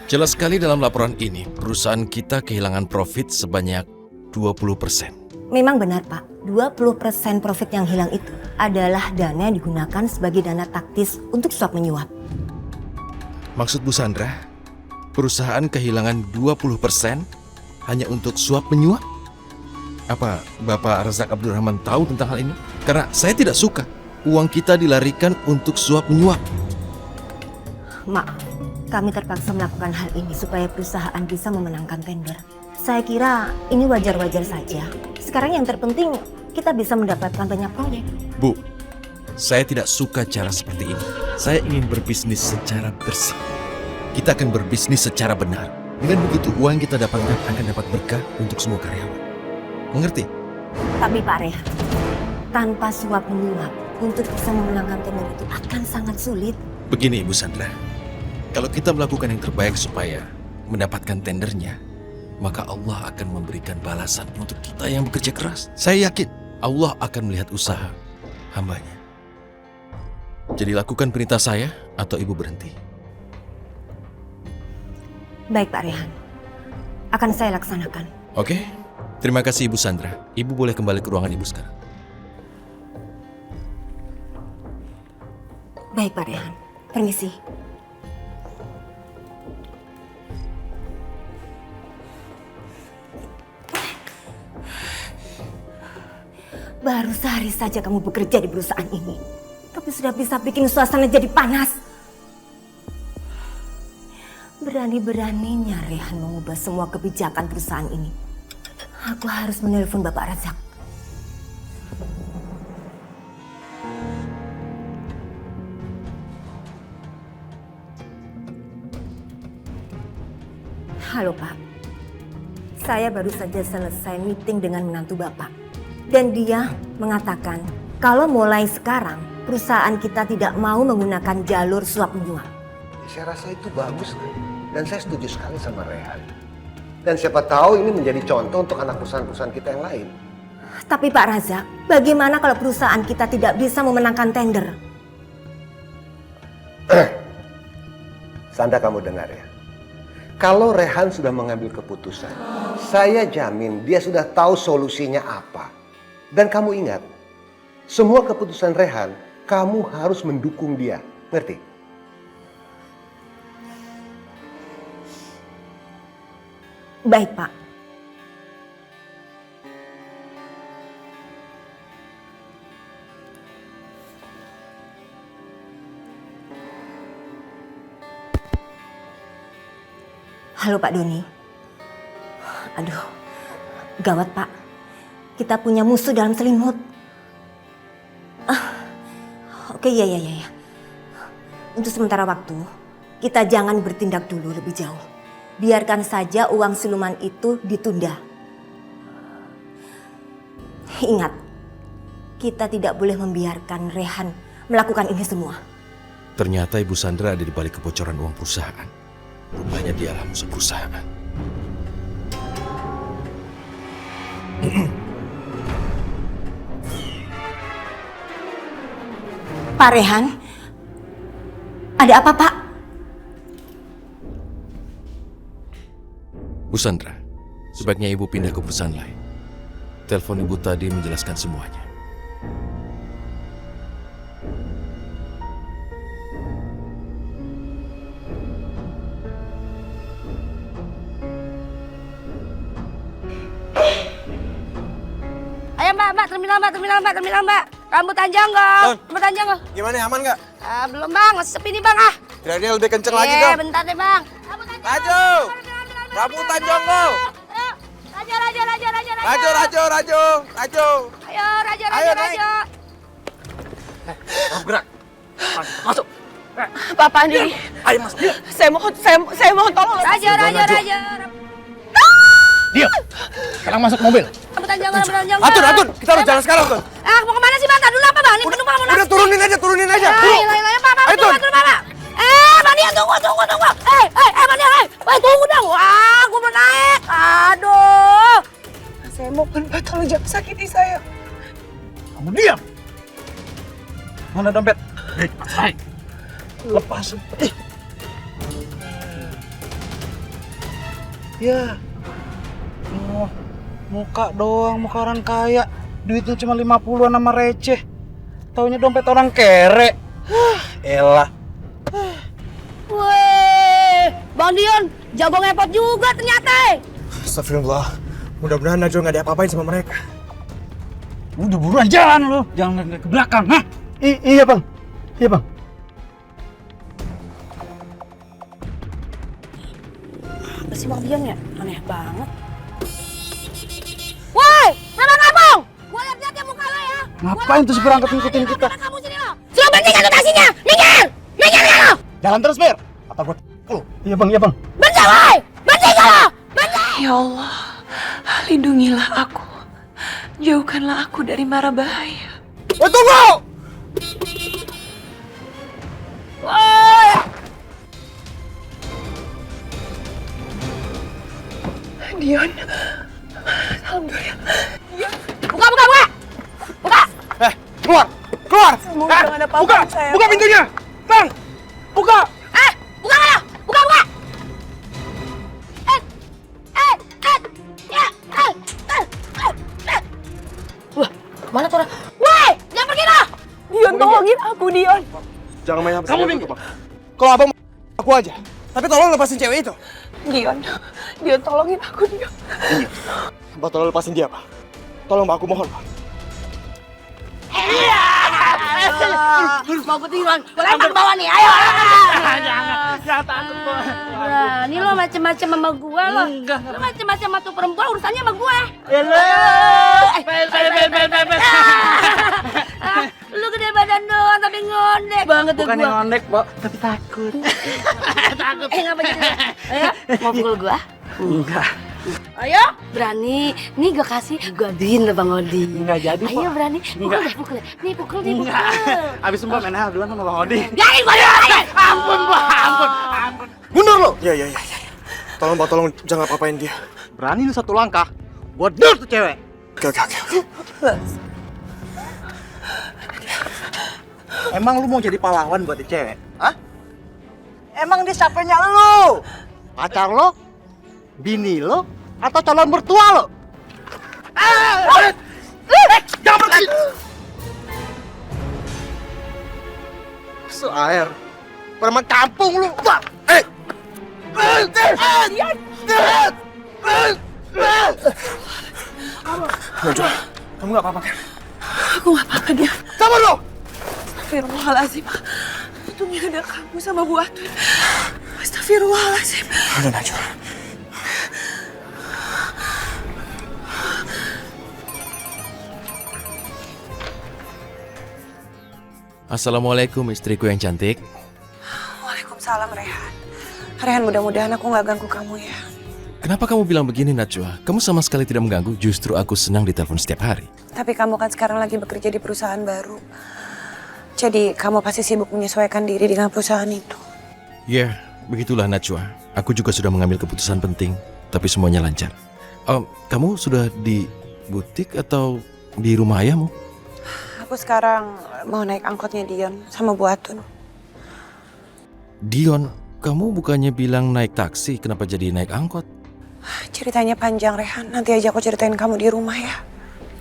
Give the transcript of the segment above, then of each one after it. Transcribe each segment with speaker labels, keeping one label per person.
Speaker 1: Jelas sekali dalam laporan ini, perusahaan kita kehilangan profit sebanyak 20%.
Speaker 2: Memang benar Pak, 20% profit yang hilang itu adalah dana yang digunakan sebagai dana taktis untuk suap menyuap.
Speaker 1: Maksud Bu Sandra, perusahaan kehilangan 20% hanya untuk suap menyuap? Apa Bapak Razak Abdurrahman tahu tentang hal ini? Karena saya tidak suka uang kita dilarikan untuk suap menyuap.
Speaker 2: Maaf, kami terpaksa melakukan hal ini supaya perusahaan bisa memenangkan tender. Saya kira ini wajar-wajar saja. Sekarang yang terpenting kita bisa mendapatkan banyak proyek.
Speaker 1: Bu, saya tidak suka cara seperti ini. Saya ingin berbisnis secara bersih. Kita akan berbisnis secara benar. Dengan begitu uang yang kita dapatkan akan dapat berkah untuk semua karyawan. Mengerti?
Speaker 2: Tapi Pak Rehan, tanpa suap menyuap untuk bisa memenangkan tender itu akan sangat sulit.
Speaker 1: Begini Ibu Sandra, kalau kita melakukan yang terbaik supaya mendapatkan tendernya, maka Allah akan memberikan balasan untuk kita yang bekerja keras. Saya yakin Allah akan melihat usaha hambanya. Jadi lakukan perintah saya atau Ibu berhenti.
Speaker 2: Baik Pak Rehan, akan saya laksanakan.
Speaker 1: Oke, terima kasih Ibu Sandra. Ibu boleh kembali ke ruangan Ibu sekarang.
Speaker 2: Baik Pak Rehan, permisi. Baru sehari saja kamu bekerja di perusahaan ini, tapi sudah bisa bikin suasana jadi panas. Berani-beraninya Rehan mengubah semua kebijakan perusahaan ini. Aku harus menelpon Bapak Razak. Halo Pak, saya baru saja selesai meeting dengan menantu Bapak. Dan dia mengatakan kalau mulai sekarang perusahaan kita tidak mau menggunakan jalur suap menyuap.
Speaker 3: Saya rasa itu bagus kan? Dan saya setuju sekali sama Rehan. Dan siapa tahu ini menjadi contoh untuk anak perusahaan-perusahaan kita yang lain.
Speaker 2: Tapi Pak Razak, bagaimana kalau perusahaan kita tidak bisa memenangkan tender?
Speaker 3: Sandra, kamu dengar ya. Kalau Rehan sudah mengambil keputusan, saya jamin dia sudah tahu solusinya apa. Dan kamu ingat, semua keputusan Rehan, kamu harus mendukung dia. Ngerti?
Speaker 2: Baik, Pak. Halo Pak Doni. Aduh, gawat Pak. Kita punya musuh dalam selimut. Oke, ya. Untuk sementara waktu, kita jangan bertindak dulu lebih jauh. Biarkan saja uang siluman itu ditunda. Ingat, kita tidak boleh membiarkan Rehan melakukan ini semua.
Speaker 1: Ternyata Ibu Sandra ada di balik kebocoran uang perusahaan. Rupanya dialah musuh perusahaan.
Speaker 2: Pak Rehan, ada apa Pak?
Speaker 1: Bu Sandra, sebaiknya Ibu pindah ke perusahaan lain. Telepon Ibu tadi menjelaskan semuanya.
Speaker 4: Ayo mbak, terminal mbak. Rambut panjang nggak? Rambut panjang nggak?
Speaker 5: Gimana, aman nggak?
Speaker 4: Belum bang, sepi nih bang ah.
Speaker 5: Kira-kira lebih kenceng lagi dong.
Speaker 4: Bentar deh bang.
Speaker 5: Maju! Rambutan jonggo!
Speaker 4: Raja. Ayo
Speaker 5: Ayo, naik.
Speaker 4: raja.
Speaker 5: Gerak! Masuk!
Speaker 4: Bapak nih.
Speaker 5: Ayo masuk!
Speaker 4: Saya mohon tolong. Raja.
Speaker 5: Diam! Sekarang masuk mobil.
Speaker 4: Rambut panjang.
Speaker 5: Atur! Kita harus jalan sekarang, Tun.
Speaker 4: Mau kemana sih bang? Tadi dulu apa bang? Ini penumpang mau
Speaker 5: Udah turunin aja! Turun.
Speaker 4: Pak,
Speaker 5: Ayo, Tun.
Speaker 4: Pak. Mania tunggu. Mania, tunggu dong. Wah, gue mau naik. Aduh.
Speaker 6: Saya mohon, tolong jangan sakiti saya.
Speaker 5: Kamu diam! Mana dompet? Lepas. Ya. Oh, muka doang, muka orang kaya. Duitnya cuma 50-an sama receh. Taunya dompet orang kere. Elah.
Speaker 4: Weh, Bang Dion, jago ngepot juga ternyata.
Speaker 5: Astagfirullah. Mudah-mudahan Najwa nggak diapa-apain sama mereka. Udah buruan jalan lu, jangan lihat ke belakang, hah? Iya bang, iya bang.
Speaker 4: Apa sih Bang Dion ya? Aneh banget. Woi, Abang Abang! Gua lihat-lihat ya muka lo ya.
Speaker 5: Ngapain tuh si berangkat ngikutin kita?
Speaker 4: Kamu sini lo. Suruh berhentikan tuh taksinya. Minggir! Minggir ya lo!
Speaker 5: Jalan terus, Mir. Atau gua Iya bang, iya bang.
Speaker 4: Berhenti woi! Berhenti lo! Berhenti!
Speaker 6: Ya Allah, lindungilah aku. Jauhkanlah aku dari mara bahaya.
Speaker 5: Tunggu!
Speaker 4: Woi!
Speaker 6: Dion, alhamdulillah.
Speaker 4: Buka, buka, buka! Buka!
Speaker 5: Keluar! Keluar!
Speaker 6: Semoga jangan ada apa-apa,
Speaker 5: Buka!
Speaker 6: sayang.
Speaker 5: Buka pintunya! Bang! Buka!
Speaker 4: Buka lo! Buka, buka! Wah, mana tuh orang? Woi, jangan pergi lo!
Speaker 6: Dion, tolongin aku, Dion.
Speaker 5: Jangan main kamu bingung, Bang. Kalau abang aku aja. Tapi tolong lepasin cewek itu.
Speaker 6: Dion, tolongin aku, Dion.
Speaker 5: Mbak tolong lepasin dia, Pak. Tolong Mbak, aku mohon, Pak.
Speaker 4: Mau ketiduran, gue lempar bawah nih, ayo!
Speaker 5: Jangan takut, Bang.
Speaker 4: Ini lo macem-macem sama gue lo. Lo macem-macem sama tuh perempuan urusannya sama gue. Lu gede badan doang tapi ngondek banget tuh
Speaker 5: Bukan
Speaker 4: gue.
Speaker 5: ngondek, Pak, tapi takut.
Speaker 4: Ngapa gitu? Ayo, mau pukul gue?
Speaker 5: Enggak.
Speaker 4: Ayo, berani. Nih gue kasih godin lo Bang Odi.
Speaker 5: Enggak jadi, Pak.
Speaker 4: Ayo berani. Pukul deh, pukul. Nih pukul, nih pukul.
Speaker 5: Abis Mbak main hal duluan sama Bang Odi.
Speaker 4: Biarin gue dulu aja.
Speaker 5: Ampun, Mbak, ampun. Mundur lo. Iya. Tolong, Mbak, tolong jangan apa-apain dia. Berani lu satu langkah, gua dur tuh cewek. Oke. Emang lu mau jadi pahlawan buat dia cewek? Hah? Emang dia siapanya lu? Pacar lo? Bini lo? Atau calon mertua lo? Jangan pergi! Air. Preman kampung lu. Najwa, kamu gak apa-apa kan?
Speaker 6: Aku gak apa-apa, Dion.
Speaker 5: Sabar lo!
Speaker 6: Astagfirullahaladzim. Untungnya ada kamu sama Bu Atun. Astagfirullahaladzim.
Speaker 5: Aduh, Najwa.
Speaker 1: Assalamualaikum istriku yang cantik.
Speaker 6: Waalaikumsalam, Rehan. Rehan, mudah-mudahan aku gak ganggu kamu ya.
Speaker 1: Kenapa kamu bilang begini Najwa? Kamu sama sekali tidak mengganggu, justru aku senang ditelepon setiap hari.
Speaker 6: Tapi kamu kan sekarang lagi bekerja di perusahaan baru. Jadi kamu pasti sibuk menyesuaikan diri dengan perusahaan itu.
Speaker 1: Ya, begitulah Najwa. Aku juga sudah mengambil keputusan penting, tapi semuanya lancar. Kamu sudah di butik atau di rumah ayahmu?
Speaker 6: Aku sekarang mau naik angkotnya Dion sama Bu Atun.
Speaker 1: Dion, kamu bukannya bilang naik taksi, kenapa jadi naik angkot?
Speaker 6: Ceritanya panjang, Rehan. Nanti aja aku ceritain kamu di rumah ya.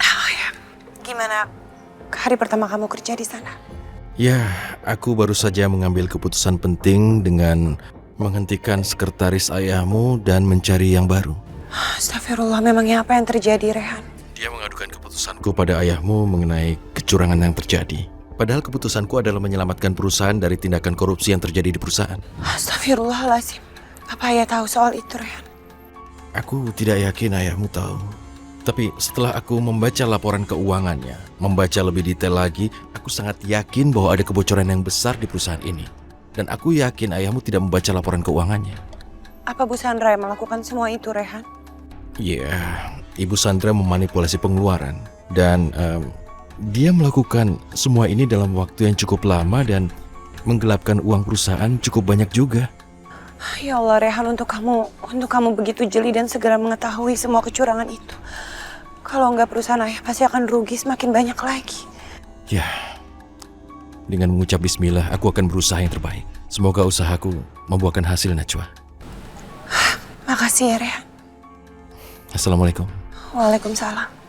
Speaker 6: Oh ya, gimana hari pertama kamu kerja di sana?
Speaker 1: Ya, aku baru saja mengambil keputusan penting dengan menghentikan sekretaris ayahmu dan mencari yang baru.
Speaker 6: Astagfirullah, memangnya apa yang terjadi, Rehan?
Speaker 1: Dia mengadukan keputusanku pada ayahmu mengenai kecurangan yang terjadi. Padahal keputusanku adalah menyelamatkan perusahaan dari tindakan korupsi yang terjadi di perusahaan.
Speaker 6: Astagfirullahaladzim. Apa ayah tahu soal itu, Rehan?
Speaker 1: Aku tidak yakin ayahmu tahu. Tapi setelah aku membaca laporan keuangannya, membaca lebih detail lagi, aku sangat yakin bahwa ada kebocoran yang besar di perusahaan ini. Dan aku yakin ayahmu tidak membaca laporan keuangannya.
Speaker 6: Apa Bu Sandra yang melakukan semua itu, Rehan?
Speaker 1: Ya, Ibu Sandra memanipulasi pengeluaran. Dan dia melakukan semua ini dalam waktu yang cukup lama dan menggelapkan uang perusahaan cukup banyak juga.
Speaker 6: Ya Allah, Rehan, untuk kamu begitu jeli dan segera mengetahui semua kecurangan itu. Kalau nggak perusahaan ayah pasti akan rugi semakin banyak lagi.
Speaker 1: Ya, dengan mengucap bismillah, aku akan berusaha yang terbaik. Semoga usahaku membuahkan hasil, Najwa.
Speaker 6: Makasih ya, Rehan.
Speaker 1: Assalamualaikum.
Speaker 6: Waalaikumsalam.